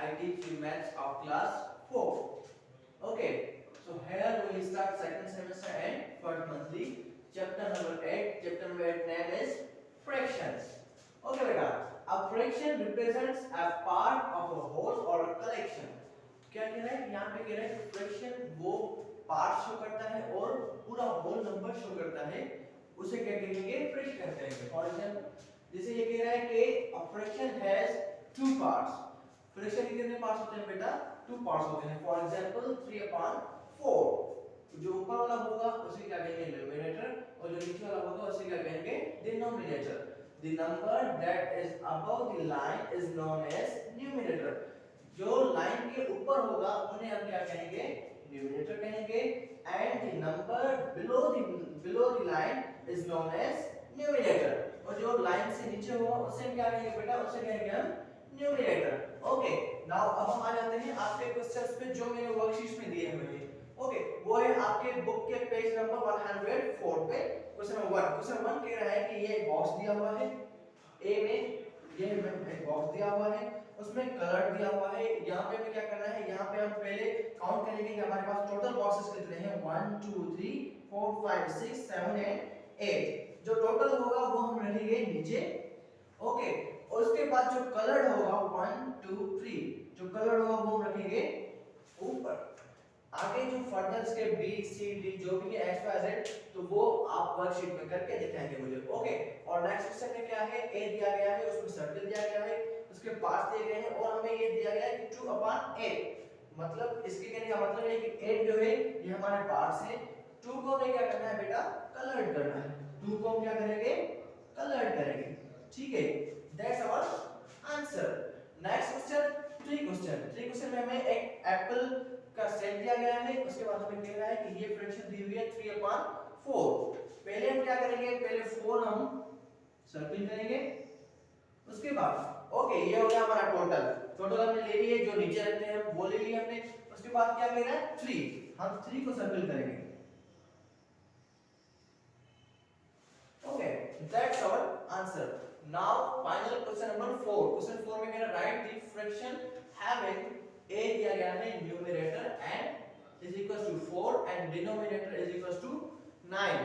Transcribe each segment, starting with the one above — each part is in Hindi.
I teach you maths of class 4. Okay, so here we start second semester and first monthly chapter number 8. Chapter number 8 name is fractions. Okay बेटा, a fraction represents a part of a whole or a collection. क्या कह रहा है यहाँ पे? कह रहा है कि फ्रैक्शन वो पार्ट शो करता है और पूरा होल नंबर शो करता है, उसे क्या कहेंगे? फ्रैक्शन कहेंगे. फॉर एग्जांपल जैसे ये कह रहा है कि a fraction has two parts. Fraction के कितने पार्ट्स होते हैं बेटा? टू पार्ट्स होते हैं. For example 3/4. जो ऊपर वाला होगा उसे क्या कहेंगे? न्यूमरेटर, और जो नीचे वाला होगा उसे क्या कहेंगे? Denominator. The number that is above the line is known as numerator. जो लाइन के ऊपर होगा उन्हें हम क्या कहेंगे? न्यूमरेटर कहेंगे. And the number below the line is known as numerator. और जो लाइन से नीचे होगा उसे हम क्या कहेंगे बेटा? उसे कहेंगे हम न्यूमरेटर. ओके, नाउ अब हम आ जाते हैं आपके क्वेश्चंस पे जो मैंने वर्कशीट में दिए हुए हैं. ओके, वो है आपके बुक के पेज नंबर 104 पे. Question number 1. क्वेश्चन 1 कह रहा है कि ये एक बॉक्स दिया हुआ है. ए में ये एक बॉक्स दिया हुआ है, उसमें कलर दिया हुआ है. यहाँ पे हमें क्या करना है? यहाँ पे हम पहले काउंट करेंगे कि हमारे पास टोटल बॉक्सेस कितने हैं. 1 2 3 4 5 6 7 एंड 8. जो टोटल होगा वो हम रखेंगे नीचे. ओके, और उसके बाद जो कलर्ड होगा 1 2 3, जो कलर्ड होगा वो हम रखेंगे ऊपर. आगे जो फर्दर इसके बी सी डी जो भी है एक्स वाई जेड, तो वो आप वर्कशीट में करके दिखाएंगे मुझे. ओके, और नेक्स्ट क्वेश्चन में क्या है? ए दिया गया है, उसमें सर्कल दिया गया है, उसके पार्ट्स दिए गए हैं और हमें ये दिया गया है कि 2/8. मतलब इसके कहने का मतलब है कि 8 जो है ये हमारे पार्ट्स हैं. 2 को हमें क्या करना है बेटा? कलर्ड करना है. 2 को हम क्या करेंगे? कलर्ड करेंगे. ठीक है, that's our answer. Next question 3 question में हमें एक एप्पल का सेट दिया गया है. उसके बाद हमें कह रहा है कि ये फ्रैक्शन दी हुई है 3/4. पहले हम क्या करेंगे? पहले 4 हम सर्किल करेंगे. उसके बाद ओके, ये हो गया हमारा टोटल हमने ले लिए. जो नीचे रखते हैं वो ले लिए हमने. उसके बाद क्या कह रहा है? 3. हम 3 को सर्किल करेंगे. Okay, that's our answer. Now final question number 4. Question 4 में कह रहा है write the fraction having a दिया गया है numerator and is equals to 4 and denominator is equals to 9.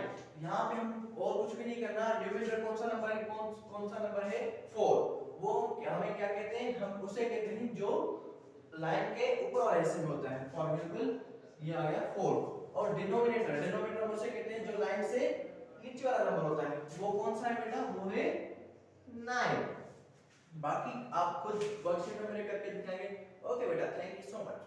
यहाँ पे हम और कुछ भी नहीं करना. न्यूमरेटर कौन सा नंबर है? कौन सा नंबर है? 4. वो हमें क्या कहते हैं? हम उसे कहते हैं जो लाइन के ऊपर वाले हिस्से में होता है. फॉर एग्जांपल ये आ गया 4. और डिनोमिनेटर हम उसे कहते हैं जो लाइन से नीचे वाला नंबर होता है. वो कौन सा है बेटा? वो है 9. बाकी आप खुद वर्कशीट में मेरे करके दिखाएंगे. ओके बेटा, थैंक यू सो मच.